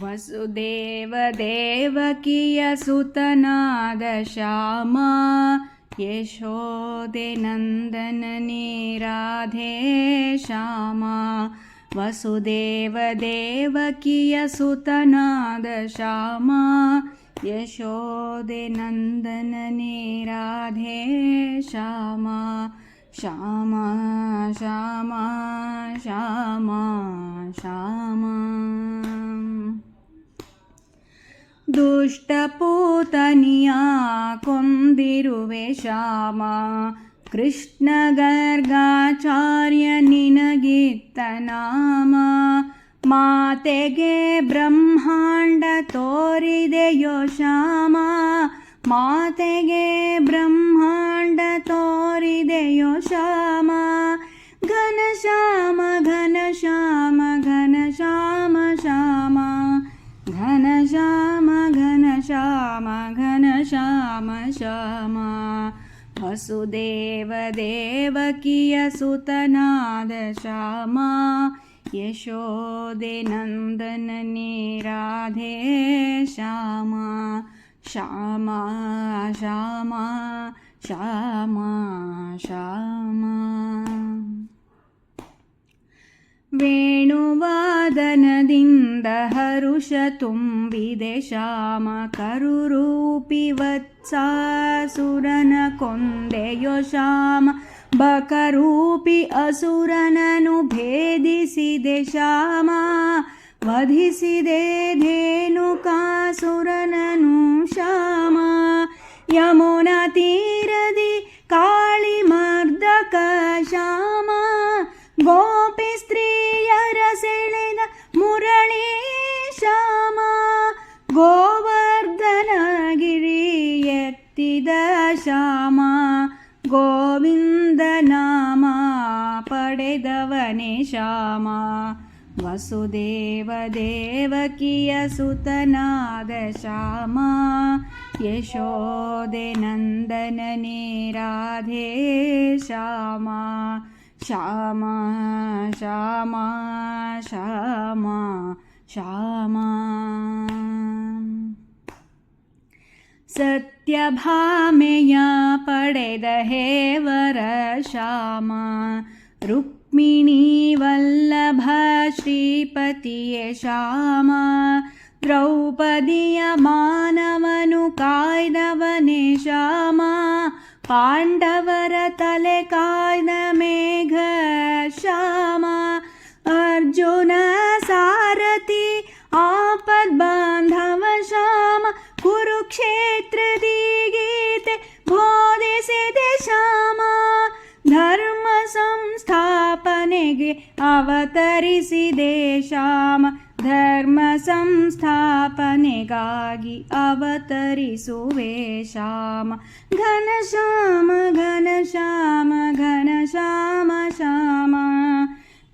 ವಸುದೇವದೇವಕಿಯ ಸುತನಾದ ಶ್ಯಾಮ ಯಶೋದೆ ನಂದನನೇ ರಾಧೆ ಶ್ಯಾಮ. ವಸುದೇವದೇವಕಿಯ ಸುತನಾದ ಶ್ಯಾಮ ಯಶೋದೆ ನಂದನನೇ ರಾಧೆ ಶ್ಯಾಮ. ಶ್ಯಾಮ ಶ್ಯಾಮ ಶ್ಯಾಮ ಶ್ಯಾಮ. ದುಷ್ಟಪೂತನಿಯ ಕೊಂದಿರುವೆ ಶ್ಯಾಮ, ಕೃಷ್ಣ ಗರ್ಗಾಚಾರ್ಯ ನಿನಗಿತ್ತ ನಾಮ. ಮಾತೆಗೆ ಬ್ರಹ್ಮಾಂಡ ತೋರಿದೆಯೋ ಶ್ಯಾಮ, ಮಾತೆಗೆ ಬ್ರಹ್ಮಾಂಡ ತೋರಿದೆಯೋ ಶ್ಯಾಮ. ಘನ ಶ್ಯಾಮ ಘನ ಶ್ಯಾಮ ಘನ ಶ್ಯಾಮ ಶ್ಯಾಮ, ಘನ ಶ್ಯಾಮ ಘನ ಶ್ಯಾಮ ಘನ ಶ್ಯಾಮ ಶ್ಯಾಮ. ವಸುದೇವ ದೇವಕಿಯ ಸುತನಾದ ಶ್ಯಾಮ ಯಶೋದೆ ನಂದನನೇ ರಾಧೆ ಶ್ಯಾಮ. ಶ್ಯಾಮ ಶ್ಯಾಮ ಶ್ಯಾಮ ಶ್ಯಾಮ. ವೇಣುವಾದನದಿಂದ ಹರುಷ ತುಂಬಿದೆ ಶ್ಯಾಮ, ಕರುರೂಪಿ ವತ್ಸಾಸುರನ ಕೊಂದೆಯೋ ಶ್ಯಾಮ. ಬಕರೂಪಿ ಅಸುರನನು ಭೇದಿಸಿದೆ ಶ್ಯಾಮ, ವಧಿಸಿದೆ ಧೇನುಕಾಸುರನನು ಶ್ಯಾಮ. ಯಮುನಾ ತೀರದಿ ಕಾಳಿ ಮರ್ದಕ ಶ್ಯಾಮ, ಗೋಪಿ ಸ್ತ್ರೀಯರ ಸೆಳೆದ ಮುರಳಿ ಶ್ಯಾಮ. ಗೋವರ್ಧನಗಿರಿ ಎತ್ತಿದ ಶ್ಯಾಮ, ಗೋವಿಂದ ನಾಮ ಪಡೆದವನೇ ಶ್ಯಾಮ. ವಸುದೇವ ದೇವಕಿಯ ಸುತನಾದ ಶ್ಯಾಮ ಯಶೋದೆ ನಂದನನೇ ರಾಧೆ ಶ್ಯಾಮ. ಶ್ಯಾಮ ಶ್ಯಾಮ ಶ್ಯಾಮ ಶ್ಯಾಮ. ಸತ್ಯಭಾಮೆಯ ಪಡೆದ ಹೇವರ ಶ್ಯಾಮ, ರುಕ್ಮಿಣೀ ವಲ್ಲಭ ಶ್ರೀಪತಿಯೇ ಶ್ಯಾಮ. ದ್ರೌಪದಿಯ ಮಾನವನು ಕಾಯ್ದವನೇ ಶ್ಯಾಮ, ಪಾಂಡವರ ತಲೆ ಕಾಯ್ದ ಮೇಘ ಶ್ಯಾಮ. ಅರ್ಜುನ ಸಾರಥಿ ಆಪದ್ ಬಾಂಧವ ಶ್ಯಾಮ, ಕುರುಕ್ಷೇತ್ರದಿ ಗೀತೆ ಬೋಧಿಸಿದೆ ಶ್ಯಾಮ. ಧರ್ಮ ಸಂಸ್ಥಾಪನೆಗೆ ಅವತರಿಸಿದೆ ಶ್ಯಾಮ, ಧರ್ಮ ಸಂಸ್ಥಾಪನೆಗಾಗಿ ಅವತರಿಸುವೆ ಶ್ಯಾಮ. ಘನ ಶ್ಯಾಮ ಘನ ಶ್ಯಾಮ ಘನ ಶ್ಯಾಮ ಶ್ಯಾಮ,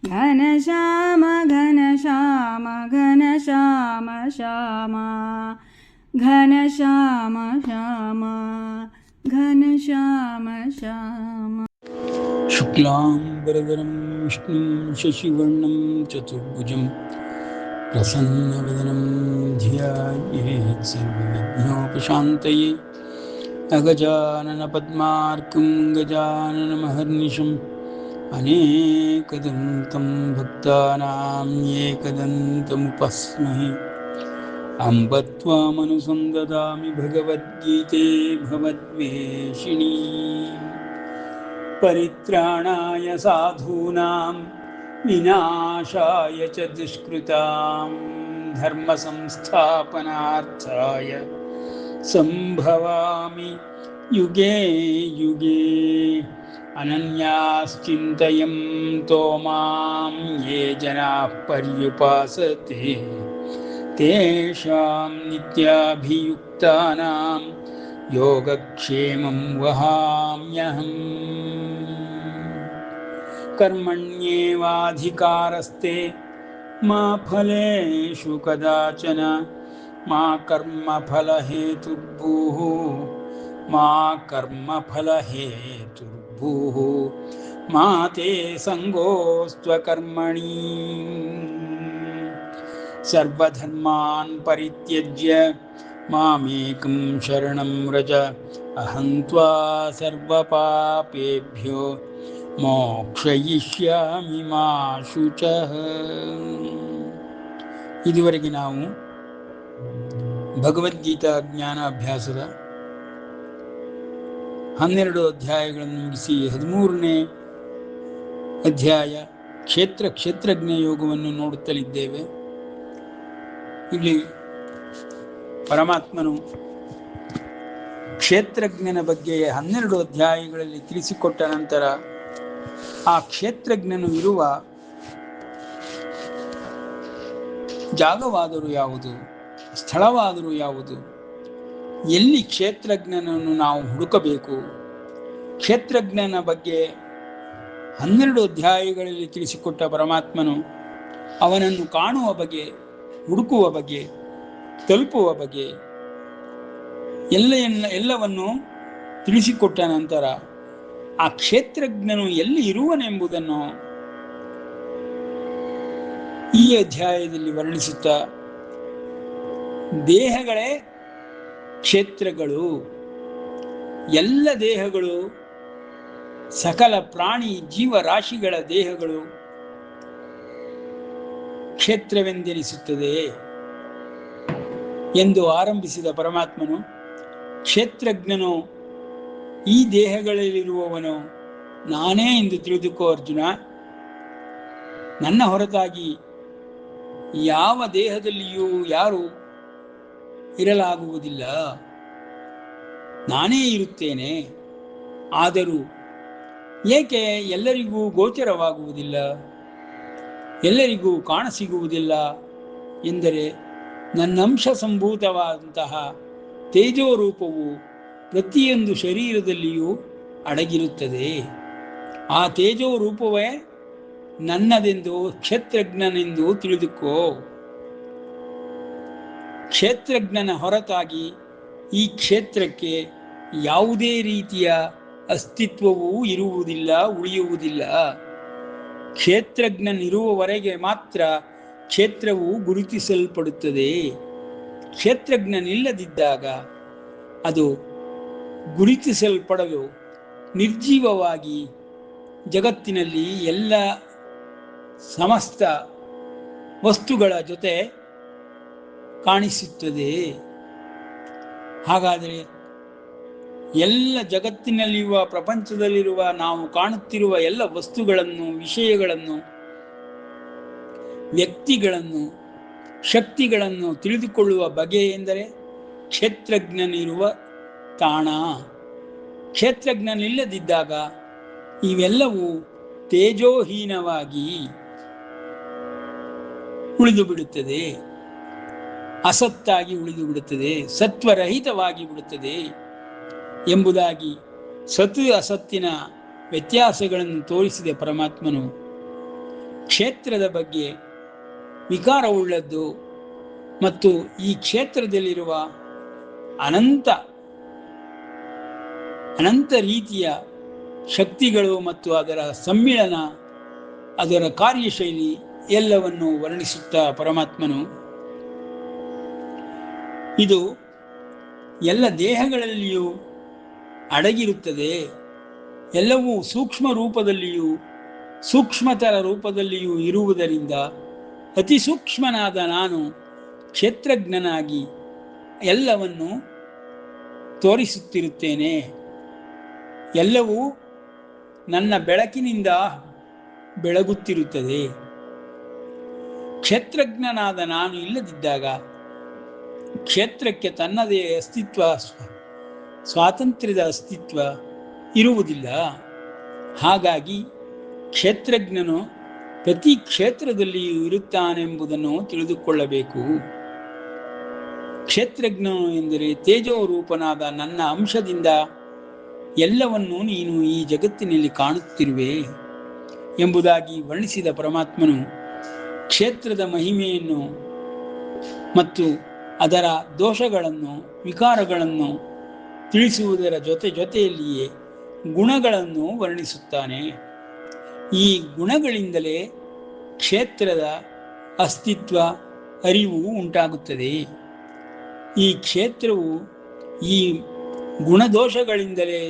ಘನ ಶ್ಯಾಮ ಘನ ಶ್ಯಾಮ ಘನ ಶ್ಯಾಮ ಶ್ಯಾಮ. ಘನ ಶ್ಯಾಮ ಶ್ಯಾಮ ಘನ ಶ್ಯಾಮ ಶ್ಯಾಮ. ಶುಕ್ಲಾಂಬರಧರಂ ವಿಷ್ಣುಂ ಶಶಿವರ್ಣಂ ಚತುರ್ಭುಜಂ ಪ್ರಸನ್ನವದನಂ ಧ್ಯಾಯೇತ್ ಸರ್ವವಿಘ್ನೋಪಶಾಂತಯೇ. ಅಗಜಾನನ ಪದ್ಮಾರ್ಕಂ ಗಜಾನನಮಹರ್ನಿಶಂ ಅನೇಕದಂತಂ ಭಕ್ತಾನಾಂ ಏಕದಂತಮುಪಸ್ಮಹೇ. ಅಂಬ ತ್ವಾಮನುಸಂದದಾಮಿ ಭಗವದ್ಗೀತೆ ಭವದ್ವೇಷಿಣೀ. ಪರಿತ್ರಾಣಾಯ ಸಾಧೂನಾಂ ವಿನಾಶಾಯ ಚ ದುಷ್ಕೃತಾಂ, ಧರ್ಮ ಸಂಸ್ಥಾಪನಾರ್ಥಾಯ ಸಂಭವಾಮಿ ಯುಗೇ ಯುಗೇ. ಅನನ್ಯಾಶ್ಚಿಂತಯಂತೋ ಮಾಂ ಯೇ ಜನಾಃ ಪರ್ಯುಪಾಸತೆ, ತೇಷಾಂ ನಿತ್ಯಾಭಿಯುಕ್ತಾನಾಂ ಯೋಗಕ್ಷೇಮಂ ವಹಾಮ್ಯಹಂ. ಕರ್ಮಣ್ಯೇವಾಧಿಕಾರಸ್ತೆ ಮಾ ಫಲೇಷು ಕದಾಚನ, ಮಾ ಕರ್ಮಫಲಹೇತುರ್ಭೂಃ ಮಾ ಕರ್ಮಫಲಹೇತುರ್ಭೂಃ. ಮಾ ತೇ ಸಂಗೋಸ್ತ್ವಕರ್ಮಣಿ. ಸರ್ವಧರ್ಮಾನ್ ಪರಿತ್ಯಜ್ಯ ಮಾಮೇಕಂ ಶರಣಂ ವ್ರಜ ಅಹಂ ತ್ವಾ ಸರ್ವಪಾಪೇಭ್ಯೋ ಮೋಕ್ಷಯಿಷ್ಯಾಮಿ ಮಾ ಶುಚಃ. ಇದುವರೆಗೆ ನಾವು ಭಗವದ್ಗೀತಾ ಜ್ಞಾನಾಭ್ಯಾಸದ 12 ಅಧ್ಯಾಯಗಳನ್ನು ಮುಗಿಸಿ 13ನೇ ಅಧ್ಯಾಯ ಕ್ಷೇತ್ರಜ್ಞ ಯೋಗವನ್ನು ನೋಡುತ್ತಲಿದ್ದೇವೆ. ಇಲ್ಲಿ ಪರಮಾತ್ಮನು ಕ್ಷೇತ್ರಜ್ಞನ ಬಗ್ಗೆ 12 ಅಧ್ಯಾಯಗಳಲ್ಲಿ ತಿಳಿಸಿಕೊಟ್ಟ ನಂತರ ಆ ಕ್ಷೇತ್ರಜ್ಞನು ಇರುವ ಜಾಗವಾದರೂ ಯಾವುದು, ಸ್ಥಳವಾದರೂ ಯಾವುದು, ಎಲ್ಲಿ ಕ್ಷೇತ್ರಜ್ಞನನ್ನು ನಾವು ಹುಡುಕಬೇಕು, ಕ್ಷೇತ್ರಜ್ಞನ ಬಗ್ಗೆ 12 ಅಧ್ಯಾಯಗಳಲ್ಲಿ ತಿಳಿಸಿಕೊಟ್ಟ ಪರಮಾತ್ಮನು ಅವನನ್ನು ಕಾಣುವ ಬಗೆ, ಹುಡುಕುವ ಬಗೆ, ತಲುಪುವ ಬಗೆ ಎಲ್ಲವನ್ನು ತಿಳಿಸಿಕೊಟ್ಟ ನಂತರ ಆ ಕ್ಷೇತ್ರಜ್ಞನು ಎಲ್ಲಿ ಇರುವನೆಂಬುದನ್ನು ಈ ಅಧ್ಯಾಯದಲ್ಲಿ ವರ್ಣಿಸುತ್ತಾ, ದೇಹಗಳೇ ಕ್ಷೇತ್ರಗಳು, ಎಲ್ಲ ದೇಹಗಳು, ಸಕಲ ಪ್ರಾಣಿ ಜೀವರಾಶಿಗಳ ದೇಹಗಳು ಕ್ಷೇತ್ರವೆಂದೆನಿಸುತ್ತದೆ ಎಂದು ಆರಂಭಿಸಿದ ಪರಮಾತ್ಮನು, ಕ್ಷೇತ್ರಜ್ಞನು ಈ ದೇಹಗಳಲ್ಲಿರುವವನು ನಾನೇ ಎಂದು ತಿಳಿದುಕೋ ಅರ್ಜುನ. ನನ್ನ ಹೊರತಾಗಿ ಯಾವ ದೇಹದಲ್ಲಿಯೂ ಯಾರು ಇರಲಾಗುವುದಿಲ್ಲ, ನಾನೇ ಇರುತ್ತೇನೆ. ಆದರೂ ಏಕೆ ಎಲ್ಲರಿಗೂ ಗೋಚರವಾಗುವುದಿಲ್ಲ, ಎಲ್ಲರಿಗೂ ಕಾಣಸಿಗುವುದಿಲ್ಲ ಎಂದರೆ, ನನ್ನಂಶ ಸಂಭೂತವಾದಂತಹ ತೇಜೋರೂಪವು ಪ್ರತಿಯೊಂದು ಶರೀರದಲ್ಲಿಯೂ ಅಡಗಿರುತ್ತದೆ. ಆ ತೇಜೋರೂಪವೇ ನನ್ನದೆಂದು ಕ್ಷೇತ್ರಜ್ಞನೆಂದು ತಿಳಿದುಕೋ. ಕ್ಷೇತ್ರಜ್ಞನ ಹೊರತಾಗಿ ಈ ಕ್ಷೇತ್ರಕ್ಕೆ ಯಾವುದೇ ರೀತಿಯ ಅಸ್ತಿತ್ವವೂ ಇರುವುದಿಲ್ಲ, ಉಳಿಯುವುದಿಲ್ಲ. ಕ್ಷೇತ್ರಜ್ಞನಿರುವವರೆಗೆ ಮಾತ್ರ ಕ್ಷೇತ್ರವು ಗುರುತಿಸಲ್ಪಡುತ್ತದೆ. ಕ್ಷೇತ್ರಜ್ಞನಿಲ್ಲದಿದ್ದಾಗ ಅದು ಗುರುತಿಸಲ್ಪಡಲು ನಿರ್ಜೀವವಾಗಿ ಜಗತ್ತಿನಲ್ಲಿ ಎಲ್ಲ ಸಮಸ್ತ ವಸ್ತುಗಳ ಜೊತೆ ಕಾಣಿಸುತ್ತದೆ. ಹಾಗಾದರೆ ಎಲ್ಲ ಜಗತ್ತಿನಲ್ಲಿರುವ, ಪ್ರಪಂಚದಲ್ಲಿರುವ, ನಾವು ಕಾಣುತ್ತಿರುವ ಎಲ್ಲ ವಸ್ತುಗಳನ್ನು, ವಿಷಯಗಳನ್ನು, ವ್ಯಕ್ತಿಗಳನ್ನು, ಶಕ್ತಿಗಳನ್ನು ತಿಳಿದುಕೊಳ್ಳುವ ಬಗೆ ಎಂದರೆ ಕ್ಷೇತ್ರಜ್ಞನಿರುವ ತಾಣ. ಕ್ಷೇತ್ರಜ್ಞನಿಲ್ಲದಿದ್ದಾಗ ಇವೆಲ್ಲವೂ ತೇಜೋಹೀನವಾಗಿ ಉಳಿದು ಬಿಡುತ್ತದೆ, ಅಸತ್ತಾಗಿ ಉಳಿದು ಬಿಡುತ್ತದೆ, ಸತ್ವರಹಿತವಾಗಿ ಬಿಡುತ್ತದೆ ಎಂಬುದಾಗಿ ಸತ್ ಅಸತ್ತಿನ ವ್ಯತ್ಯಾಸಗಳನ್ನು ತೋರಿಸಿದ ಪರಮಾತ್ಮನು ಕ್ಷೇತ್ರದ ಬಗ್ಗೆ ವಿಕಾರವುಳ್ಳದ್ದು ಮತ್ತು ಈ ಕ್ಷೇತ್ರದಲ್ಲಿರುವ ಅನಂತ ರೀತಿಯ ಶಕ್ತಿಗಳು ಮತ್ತು ಅದರ ಸಮ್ಮಿಳನ, ಅದರ ಕಾರ್ಯಶೈಲಿ ಎಲ್ಲವನ್ನು ವರ್ಣಿಸುತ್ತಾ ಪರಮಾತ್ಮನು ಇದು ಎಲ್ಲ ದೇಹಗಳಲ್ಲಿಯೂ ಅಡಗಿರುತ್ತದೆ, ಎಲ್ಲವೂ ಸೂಕ್ಷ್ಮ ರೂಪದಲ್ಲಿಯೂ ಸೂಕ್ಷ್ಮತರ ರೂಪದಲ್ಲಿಯೂ ಇರುವುದರಿಂದ ಅತಿ ಸೂಕ್ಷ್ಮನಾದ ನಾನು ಕ್ಷೇತ್ರಜ್ಞನಾಗಿ ಎಲ್ಲವನ್ನು ತೋರಿಸುತ್ತಿರುತ್ತೇನೆ. ಎಲ್ಲವೂ ನನ್ನ ಬೆಳಕಿನಿಂದ ಬೆಳಗುತ್ತಿರುತ್ತದೆ. ಕ್ಷೇತ್ರಜ್ಞನಾದ ನಾನು ಇಲ್ಲದಿದ್ದಾಗ ಕ್ಷೇತ್ರಕ್ಕೆ ತನ್ನದೇ ಅಸ್ತಿತ್ವ, ಸ್ವಾತಂತ್ರ್ಯದ ಅಸ್ತಿತ್ವ ಇರುವುದಿಲ್ಲ. ಹಾಗಾಗಿ ಕ್ಷೇತ್ರಜ್ಞನು ಪ್ರತಿ ಕ್ಷೇತ್ರದಲ್ಲಿಯೂ ಇರುತ್ತಾನೆಂಬುದನ್ನು ತಿಳಿದುಕೊಳ್ಳಬೇಕು. ಕ್ಷೇತ್ರಜ್ಞನು ಎಂದರೆ ತೇಜೋರೂಪನಾದ ನನ್ನ ಅಂಶದಿಂದ ಎಲ್ಲವನ್ನೂ ನೀನು ಈ ಜಗತ್ತಿನಲ್ಲಿ ಕಾಣುತ್ತಿರುವೆ ಎಂಬುದಾಗಿ ವರ್ಣಿಸಿದ ಪರಮಾತ್ಮನು ಕ್ಷೇತ್ರದ ಮಹಿಮೆಯನ್ನು ಮತ್ತು ಅದರ ದೋಷಗಳನ್ನು, ವಿಕಾರಗಳನ್ನು ತಿಳಿಸುವುದರ ಜೊತೆಯಲ್ಲಿಯೇ ಗುಣಗಳನ್ನು ವರ್ಣಿಸುತ್ತಾನೆ. ಈ ಗುಣಗಳಿಂದಲೇ ಕ್ಷೇತ್ರದ ಅಸ್ತಿತ್ವ, ಅರಿವು ಉಂಟಾಗುತ್ತದೆ. ಈ ಕ್ಷೇತ್ರವು ಈ ಗುಣದೋಷಗಳಿಂದಲೇ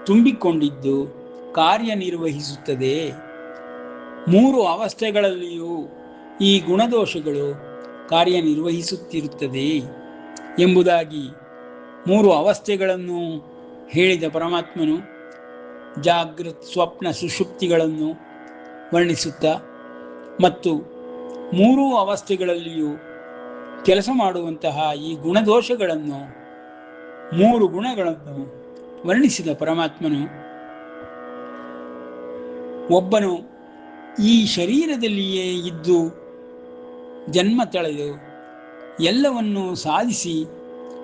ತುಂಬಿಕೊಂಡಿದ್ದು ಕಾರ್ಯನಿರ್ವಹಿಸುತ್ತದೆ. 3 ಅವಸ್ಥೆಗಳಲ್ಲಿಯೂ ಈ ಗುಣದೋಷಗಳು ಕಾರ್ಯನಿರ್ವಹಿಸುತ್ತಿರುತ್ತದೆ ಎಂಬುದಾಗಿ 3 ಅವಸ್ಥೆಗಳನ್ನು ಹೇಳಿದ ಪರಮಾತ್ಮನು ಜಾಗೃತ್, ಸ್ವಪ್ನ, ಸುಷುಪ್ತಿಗಳನ್ನು ವರ್ಣಿಸುತ್ತಾ ಮತ್ತು 3 ಅವಸ್ಥೆಗಳಲ್ಲಿಯೂ ಕೆಲಸ ಮಾಡುವಂತಹ ಈ ಗುಣದೋಷಗಳನ್ನು 3 ಗುಣಗಳನ್ನು ವರ್ಣಿಸಿದ ಪರಮಾತ್ಮನು ಒಬ್ಬನು ಈ ಶರೀರದಲ್ಲಿಯೇ ಇದ್ದು ಜನ್ಮ ತಳೆದು ಎಲ್ಲವನ್ನು ಸಾಧಿಸಿ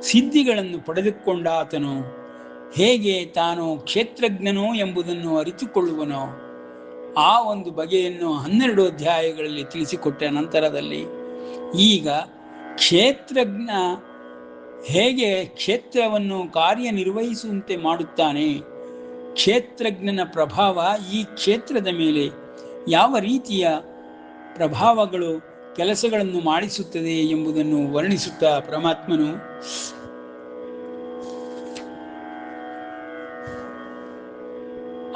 ಸಿದ್ಧಿಗಳನ್ನು ಪಡೆದುಕೊಂಡ ಆತನು ಹೇಗೆ ತಾನು ಕ್ಷೇತ್ರಜ್ಞನೋ ಎಂಬುದನ್ನು ಅರಿತುಕೊಳ್ಳುವನೋ ಆ ಒಂದು ಬಗೆಯನ್ನು 12 ಅಧ್ಯಾಯಗಳಲ್ಲಿ ತಿಳಿಸಿಕೊಟ್ಟ ನಂತರದಲ್ಲಿ ಈಗ ಕ್ಷೇತ್ರಜ್ಞ ಹೇಗೆ ಕ್ಷೇತ್ರವನ್ನು ಕಾರ್ಯನಿರ್ವಹಿಸುವಂತೆ ಮಾಡುತ್ತಾನೆ, ಕ್ಷೇತ್ರಜ್ಞನ ಪ್ರಭಾವ ಈ ಕ್ಷೇತ್ರದ ಮೇಲೆ ಯಾವ ರೀತಿಯ ಪ್ರಭಾವಗಳು ಕೆಲಸಗಳನ್ನು ಮಾಡಿಸುತ್ತದೆ ಎಂಬುದನ್ನು ವರ್ಣಿಸುತ್ತಾ ಪರಮಾತ್ಮನು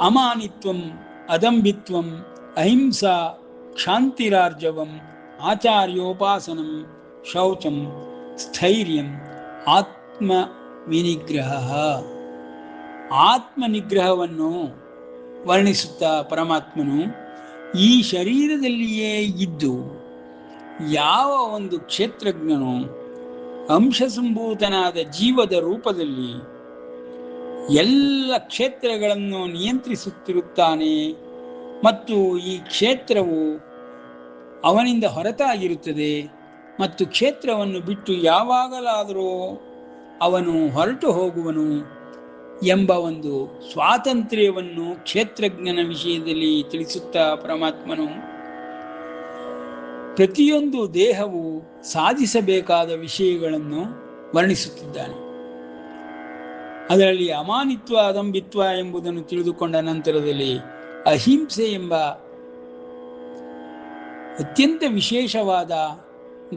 ಅಮಾನಿತ್ವಂ, ಅದಂಬಿತ್ವಂ, ಅಹಿಂಸಾ, ಕ್ಷಾಂತಿರಾರ್ಜವಂ, ಆಚಾರ್ಯೋಪಾಸನಂ, ಶೌಚಂ, ಸ್ಥೈರ್ಯಂ, ಆತ್ಮ ವಿನಿಗ್ರಹ, ಆತ್ಮನಿಗ್ರಹವನ್ನು ವರ್ಣಿಸುತ್ತಾ ಪರಮಾತ್ಮನು ಈ ಶರೀರದಲ್ಲಿಯೇ ಇದ್ದು ಯಾವ ಒಂದು ಕ್ಷೇತ್ರಜ್ಞನು ಅಂಶಸಂಭೂತನಾದ ಜೀವದ ರೂಪದಲ್ಲಿ ಎಲ್ಲ ಕ್ಷೇತ್ರಗಳನ್ನು ನಿಯಂತ್ರಿಸುತ್ತಿರುತ್ತಾನೆ ಮತ್ತು ಈ ಕ್ಷೇತ್ರವು ಅವನಿಂದ ಹೊರತಾಗಿರುತ್ತದೆ ಮತ್ತು ಕ್ಷೇತ್ರವನ್ನು ಬಿಟ್ಟು ಯಾವಾಗಲಾದರೂ ಅವನು ಹೊರಟು ಹೋಗುವನು ಎಂಬ ಒಂದು ಸ್ವಾತಂತ್ರ್ಯವನ್ನು ಕ್ಷೇತ್ರಜ್ಞನ ವಿಷಯದಲ್ಲಿ ತಿಳಿಸುತ್ತಾ ಪರಮಾತ್ಮನು ಪ್ರತಿಯೊಂದು ದೇಹವು ಸಾಧಿಸಬೇಕಾದ ವಿಷಯಗಳನ್ನು ವರ್ಣಿಸುತ್ತಿದ್ದಾನೆ. ಅದರಲ್ಲಿ ಅಮಾನಿತ್ವ, ಅದಂಬಿತ್ವ ಎಂಬುದನ್ನು ತಿಳಿದುಕೊಂಡ ನಂತರದಲ್ಲಿ ಅಹಿಂಸೆ ಎಂಬ ಅತ್ಯಂತ ವಿಶೇಷವಾದ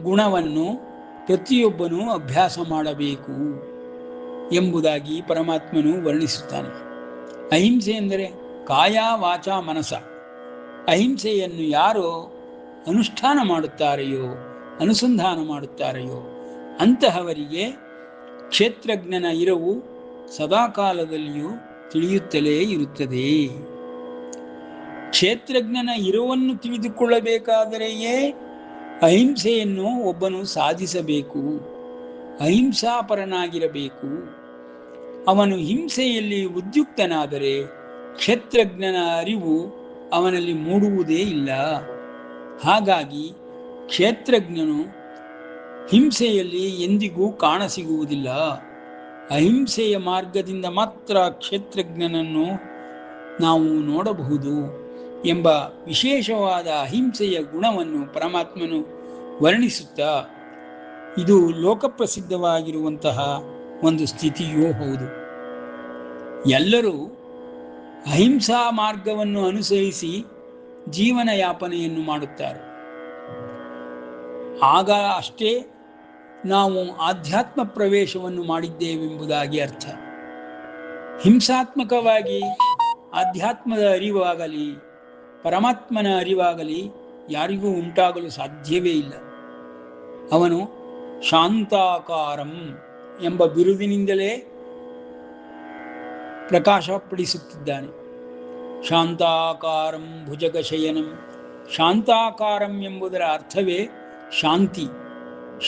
ಗುಣವನ್ನು ಪ್ರತಿಯೊಬ್ಬನೂ ಅಭ್ಯಾಸ ಮಾಡಬೇಕು ಎಂಬುದಾಗಿ ಪರಮಾತ್ಮನು ವರ್ಣಿಸುತ್ತಾನೆ. ಅಹಿಂಸೆ ಎಂದರೆ ಕಾಯ, ವಾಚ, ಮನಸ. ಅಹಿಂಸೆಯನ್ನು ಯಾರು ಅನುಷ್ಠಾನ ಮಾಡುತ್ತಾರೆಯೋ, ಅನುಸಂಧಾನ ಮಾಡುತ್ತಾರೆಯೋ ಅಂತಹವರಿಗೆ ಕ್ಷೇತ್ರಜ್ಞನ ಇರವು ಸದಾಕಾಲದಲ್ಲಿಯೂ ತಿಳಿಯುತ್ತಲೇ ಇರುತ್ತದೆ. ಕ್ಷೇತ್ರಜ್ಞನ ಇರುವನ್ನು ತಿಳಿದುಕೊಳ್ಳಬೇಕಾದರೆಯೇ ಅಹಿಂಸೆಯನ್ನು ಒಬ್ಬನು ಸಾಧಿಸಬೇಕು, ಅಹಿಂಸಾಪರನಾಗಿರಬೇಕು. ಅವನು ಹಿಂಸೆಯಲ್ಲಿ ಉದ್ಯುಕ್ತನಾದರೆ ಕ್ಷೇತ್ರಜ್ಞನ ಅರಿವು ಅವನಲ್ಲಿ ಮೂಡುವುದೇ ಇಲ್ಲ. ಹಾಗಾಗಿ ಕ್ಷೇತ್ರಜ್ಞನು ಹಿಂಸೆಯಲ್ಲಿ ಎಂದಿಗೂ ಕಾಣಸಿಗುವುದಿಲ್ಲ. ಅಹಿಂಸೆಯ ಮಾರ್ಗದಿಂದ ಮಾತ್ರ ಕ್ಷೇತ್ರಜ್ಞನನ್ನು ನಾವು ನೋಡಬಹುದು ಎಂಬ ವಿಶೇಷವಾದ ಅಹಿಂಸೆಯ ಗುಣವನ್ನು ಪರಮಾತ್ಮನು ವರ್ಣಿಸುತ್ತಾ ಇದು ಲೋಕಪ್ರಸಿದ್ಧವಾಗಿರುವಂತಹ ಒಂದು ಸ್ಥಿತಿಯೂ ಹೌದು. ಎಲ್ಲರೂ ಅಹಿಂಸಾ ಮಾರ್ಗವನ್ನು ಅನುಸರಿಸಿ ಜೀವನ ಯಾಪನೆಯನ್ನು ಮಾಡುತ್ತಾರೆ. ಆಗ ಅಷ್ಟೇ ನಾವು ಆಧ್ಯಾತ್ಮ ಪ್ರವೇಶವನ್ನು ಮಾಡಿದ್ದೇವೆಂಬುದಾಗಿ ಅರ್ಥ. ಹಿಂಸಾತ್ಮಕವಾಗಿ ಆಧ್ಯಾತ್ಮದ ಅರಿವಾಗಲಿ ಪರಮಾತ್ಮನ ಅರಿವಾಗಲಿ ಯಾರಿಗೂ ಉಂಟಾಗಲು ಸಾಧ್ಯವೇ ಇಲ್ಲ. ಅವನು ಶಾಂತಾಕಾರಂ ಎಂಬ ಬಿರುದಿನಿಂದಲೇ ಪ್ರಕಾಶಪಡಿಸುತ್ತಿದ್ದಾನೆ. ಶಾಂತಾಕಾರಂ ಭುಜಗಶಯನಂ. ಶಾಂತಾಕಾರಂ ಎಂಬುದರ ಅರ್ಥವೇ ಶಾಂತಿ.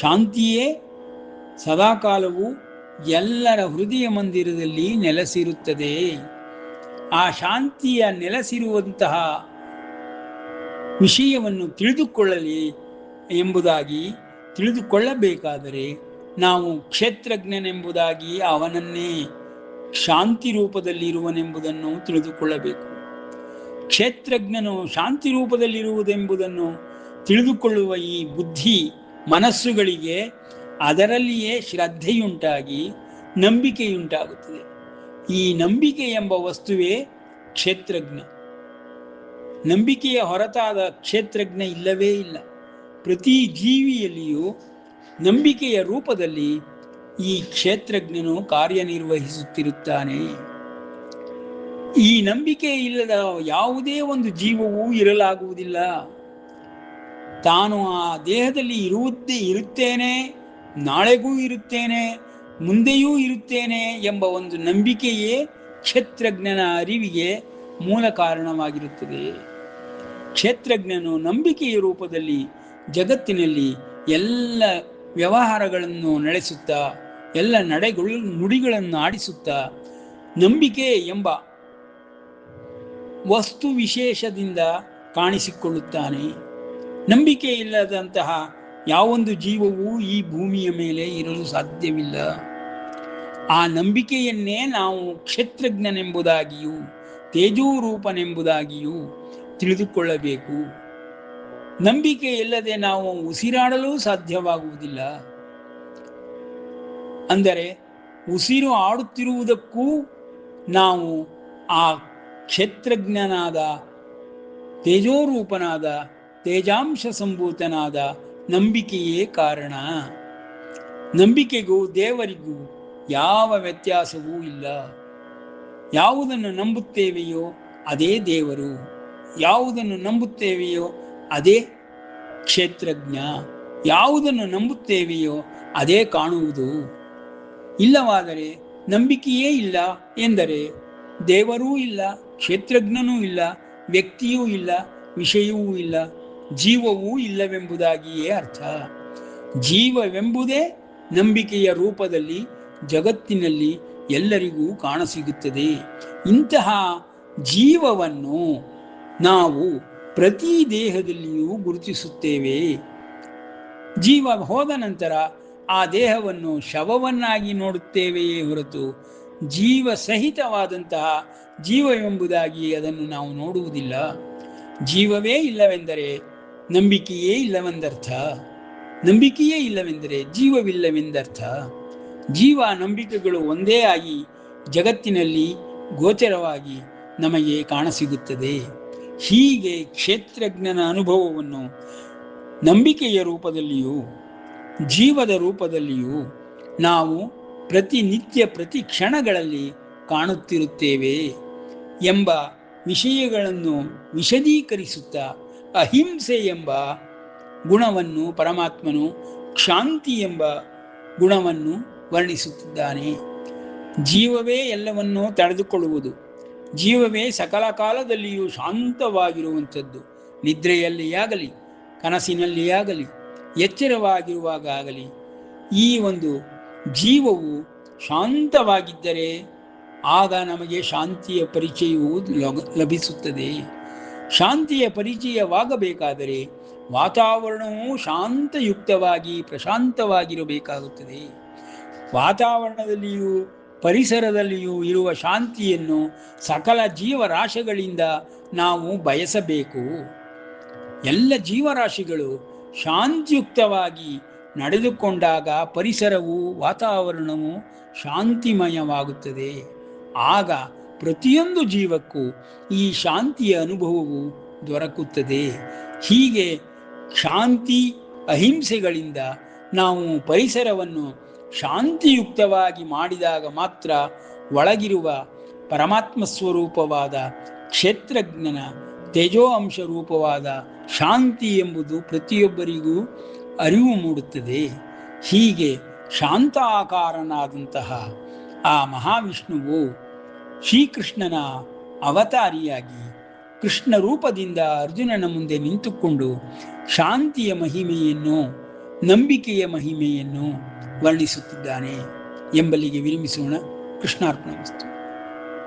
ಶಾಂತಿಯೇ ಸದಾಕಾಲವೂ ಎಲ್ಲರ ಹೃದಯ ಮಂದಿರದಲ್ಲಿ ನೆಲೆಸಿರುತ್ತದೆ. ಆ ಶಾಂತಿಯ ನೆಲೆಸಿರುವಂತಹ ವಿಷಯವನ್ನು ತಿಳಿದುಕೊಳ್ಳಲಿ ಎಂಬುದಾಗಿ ತಿಳಿದುಕೊಳ್ಳಬೇಕಾದರೆ ನಾವು ಕ್ಷೇತ್ರಜ್ಞನೆಂಬುದಾಗಿ ಅವನನ್ನೇ ಶಾಂತಿ ರೂಪದಲ್ಲಿರುವನೆಂಬುದನ್ನು ತಿಳಿದುಕೊಳ್ಳಬೇಕು. ಕ್ಷೇತ್ರಜ್ಞನು ಶಾಂತಿ ರೂಪದಲ್ಲಿರುವುದೆಂಬುದನ್ನು ತಿಳಿದುಕೊಳ್ಳುವ ಈ ಬುದ್ಧಿ ಮನಸ್ಸುಗಳಿಗೆ ಅದರಲ್ಲಿಯೇ ಶ್ರದ್ಧೆಯುಂಟಾಗಿ ನಂಬಿಕೆಯುಂಟಾಗುತ್ತದೆ. ಈ ನಂಬಿಕೆ ಎಂಬ ವಸ್ತುವೇ ಕ್ಷೇತ್ರಜ್ಞ. ನಂಬಿಕೆಯ ಹೊರತಾದ ಕ್ಷೇತ್ರಜ್ಞ ಇಲ್ಲವೇ ಇಲ್ಲ. ಪ್ರತಿ ಜೀವಿಯಲ್ಲಿಯೂ ನಂಬಿಕೆಯ ರೂಪದಲ್ಲಿ ಈ ಕ್ಷೇತ್ರಜ್ಞನು ಕಾರ್ಯನಿರ್ವಹಿಸುತ್ತಿರುತ್ತಾನೆ. ಈ ನಂಬಿಕೆ ಇಲ್ಲದ ಯಾವುದೇ ಒಂದು ಜೀವವೂ ಇರಲಾಗುವುದಿಲ್ಲ. ತಾನು ಆ ದೇಹದಲ್ಲಿ ಇರುತ್ತೇನೆ, ನಾಳೆಗೂ ಇರುತ್ತೇನೆ, ಮುಂದೆಯೂ ಇರುತ್ತೇನೆ ಎಂಬ ಒಂದು ನಂಬಿಕೆಯೇ ಕ್ಷೇತ್ರಜ್ಞನ ಅರಿವಿಗೆ ಮೂಲ ಕಾರಣವಾಗಿರುತ್ತದೆ. ಕ್ಷೇತ್ರಜ್ಞನು ನಂಬಿಕೆಯ ರೂಪದಲ್ಲಿ ಜಗತ್ತಿನಲ್ಲಿ ಎಲ್ಲ ವ್ಯವಹಾರಗಳನ್ನು ನಡೆಸುತ್ತಾ, ಎಲ್ಲ ನುಡಿಗಳನ್ನು ಆಡಿಸುತ್ತಾ ನಂಬಿಕೆ ಎಂಬ ವಸ್ತು ವಿಶೇಷದಿಂದ ಕಾಣಿಸಿಕೊಳ್ಳುತ್ತಾನೆ. ನಂಬಿಕೆ ಇಲ್ಲದಂತಹ ಯಾವೊಂದು ಜೀವವೂ ಈ ಭೂಮಿಯ ಮೇಲೆ ಇರಲು ಸಾಧ್ಯವಿಲ್ಲ. ಆ ನಂಬಿಕೆಯನ್ನೇ ನಾವು ಕ್ಷೇತ್ರಜ್ಞನೆಂಬುದಾಗಿಯೂ ತೇಜೋರೂಪನೆಂಬುದಾಗಿಯೂ ತಿಳಿದುಕೊಳ್ಳಬೇಕು. ನಂಬಿಕೆ ಇಲ್ಲದೆ ನಾವು ಉಸಿರಾಡಲು ಸಾಧ್ಯವಾಗುವುದಿಲ್ಲ. ಅಂದರೆ ಉಸಿರು ಆಡುತ್ತಿರುವುದಕ್ಕೂ ನಾವು ಆ ಕ್ಷೇತ್ರಜ್ಞನಾದ ತೇಜೋರೂಪನಾದ ತೇಜಾಂಶ ಸಂಭೂತನಾದ ನಂಬಿಕೆಯೇ ಕಾರಣ. ನಂಬಿಕೆಗೂ ದೇವರಿಗೂ ಯಾವ ವ್ಯತ್ಯಾಸವೂ ಇಲ್ಲ. ಯಾವುದನ್ನು ನಂಬುತ್ತೇವೆಯೋ ಅದೇ ದೇವರು, ಯಾವುದನ್ನು ನಂಬುತ್ತೇವೆಯೋ ಅದೇ ಕ್ಷೇತ್ರಜ್ಞ, ಯಾವುದನ್ನು ನಂಬುತ್ತೇವೆಯೋ ಅದೇ ಕಾಣುವುದು. ಇಲ್ಲವಾದರೆ ನಂಬಿಕೆಯೇ ಇಲ್ಲ ಎಂದರೆ ದೇವರೂ ಇಲ್ಲ, ಕ್ಷೇತ್ರಜ್ಞನೂ ಇಲ್ಲ, ವ್ಯಕ್ತಿಯೂ ಇಲ್ಲ, ವಿಷಯವೂ ಇಲ್ಲ, ಜೀವವೂ ಇಲ್ಲವೆಂಬುದಾಗಿಯೇ ಅರ್ಥ. ಜೀವವೆಂಬುದೇ ನಂಬಿಕೆಯ ರೂಪದಲ್ಲಿ ಜಗತ್ತಿನಲ್ಲಿ ಎಲ್ಲರಿಗೂ ಕಾಣಸಿಗುತ್ತದೆ. ಇಂತಹ ಜೀವವನ್ನು ನಾವು ಪ್ರತಿ ದೇಹದಲ್ಲಿಯೂ ಗುರುತಿಸುತ್ತೇವೆ. ಜೀವ ಹೋದ ನಂತರ ಆ ದೇಹವನ್ನು ಶವವನ್ನಾಗಿ ನೋಡುತ್ತೇವೆಯೇ ಹೊರತು ಜೀವ ಸಹಿತವಾದಂತಹ ಜೀವವೆಂಬುದಾಗಿ ಅದನ್ನು ನಾವು ನೋಡುವುದಿಲ್ಲ. ಜೀವವೇ ಇಲ್ಲವೆಂದರೆ ನಂಬಿಕೆಯೇ ಇಲ್ಲವೆಂದರ್ಥ, ನಂಬಿಕೆಯೇ ಇಲ್ಲವೆಂದರೆ ಜೀವವಿಲ್ಲವೆಂದರ್ಥ. ಜೀವ ನಂಬಿಕೆಗಳು ಒಂದೇ ಆಗಿ ಜಗತ್ತಿನಲ್ಲಿ ಗೋಚರವಾಗಿ ನಮಗೆ ಕಾಣಸಿಗುತ್ತದೆ. ಹೀಗೆ ಕ್ಷೇತ್ರಜ್ಞನ ಅನುಭವವನ್ನು ನಂಬಿಕೆಯ ರೂಪದಲ್ಲಿಯೂ ಜೀವದ ರೂಪದಲ್ಲಿಯೂ ನಾವು ಪ್ರತಿನಿತ್ಯ ಪ್ರತಿ ಕ್ಷಣಗಳಲ್ಲಿ ಕಾಣುತ್ತಿರುತ್ತೇವೆ ಎಂಬ ವಿಷಯಗಳನ್ನು ವಿಶದೀಕರಿಸುತ್ತಾ ಅಹಿಂಸೆ ಎಂಬ ಗುಣವನ್ನು ಪರಮಾತ್ಮನು ಶಾಂತಿ ಎಂಬ ಗುಣವನ್ನು ವರ್ಣಿಸುತ್ತಿದ್ದಾನೆ. ಜೀವವೇ ಎಲ್ಲವನ್ನೂ ತಡೆದುಕೊಳ್ಳುವುದು, ಜೀವವೇ ಸಕಲ ಕಾಲದಲ್ಲಿಯೂ ಶಾಂತವಾಗಿರುವಂಥದ್ದು. ನಿದ್ರೆಯಲ್ಲಿಯಾಗಲಿ, ಕನಸಿನಲ್ಲಿಯಾಗಲಿ, ಎಚ್ಚರವಾಗಿರುವಾಗ ಆಗಲಿ ಈ ಒಂದು ಜೀವವು ಶಾಂತವಾಗಿದ್ದರೆ ಆಗ ನಮಗೆ ಶಾಂತಿಯ ಪರಿಚಯವು ಲಭಿಸುತ್ತದೆ. ಶಾಂತಿಯ ಪರಿಚಯವಾಗಬೇಕಾದರೆ ವಾತಾವರಣವು ಶಾಂತಯುಕ್ತವಾಗಿ ಪ್ರಶಾಂತವಾಗಿರಬೇಕಾಗುತ್ತದೆ. ವಾತಾವರಣದಲ್ಲಿಯೂ ಪರಿಸರದಲ್ಲಿಯೂ ಇರುವ ಶಾಂತಿಯನ್ನು ಸಕಲ ಜೀವರಾಶಿಗಳಿಂದ ನಾವು ಬಯಸಬೇಕು. ಎಲ್ಲ ಜೀವರಾಶಿಗಳು ಶಾಂತಿಯುಕ್ತವಾಗಿ ನಡೆದುಕೊಂಡಾಗ ಪರಿಸರವು ವಾತಾವರಣವು ಶಾಂತಿಮಯವಾಗುತ್ತದೆ. ಆಗ ಪ್ರತಿಯೊಂದು ಜೀವಕ್ಕೂ ಈ ಶಾಂತಿಯ ಅನುಭವವು ದೊರಕುತ್ತದೆ. ಹೀಗೆ ಶಾಂತಿ ಅಹಿಂಸೆಗಳಿಂದ ನಾವು ಪರಿಸರವನ್ನು ಶಾಂತಿಯುಕ್ತವಾಗಿ ಮಾಡಿದಾಗ ಮಾತ್ರ ಒಳಗಿರುವ ಪರಮಾತ್ಮ ಸ್ವರೂಪವಾದ ಕ್ಷೇತ್ರಜ್ಞನ ತೇಜೋ ಅಂಶ ರೂಪವಾದ ಶಾಂತಿ ಎಂಬುದು ಪ್ರತಿಯೊಬ್ಬರಿಗೂ ಅರಿವು ಮೂಡುತ್ತದೆ. ಹೀಗೆ ಶಾಂತಾಕಾರನಾದಂತಹ ಆ ಮಹಾವಿಷ್ಣುವು ಶ್ರೀಕೃಷ್ಣನ ಅವತಾರಿಯಾಗಿ ಕೃಷ್ಣ ರೂಪದಿಂದ ಅರ್ಜುನನ ಮುಂದೆ ನಿಂತುಕೊಂಡು ಶಾಂತಿಯ ಮಹಿಮೆಯನ್ನು ನಂಬಿಕೆಯ ಮಹಿಮೆಯನ್ನು ವರ್ಣಿಸುತ್ತಿದ್ದಾನೆ ಎಂಬಲ್ಲಿಗೆ ವಿರಮಿಸೋಣ. ಕೃಷ್ಣಾರ್ಪಣಮಸ್ತು.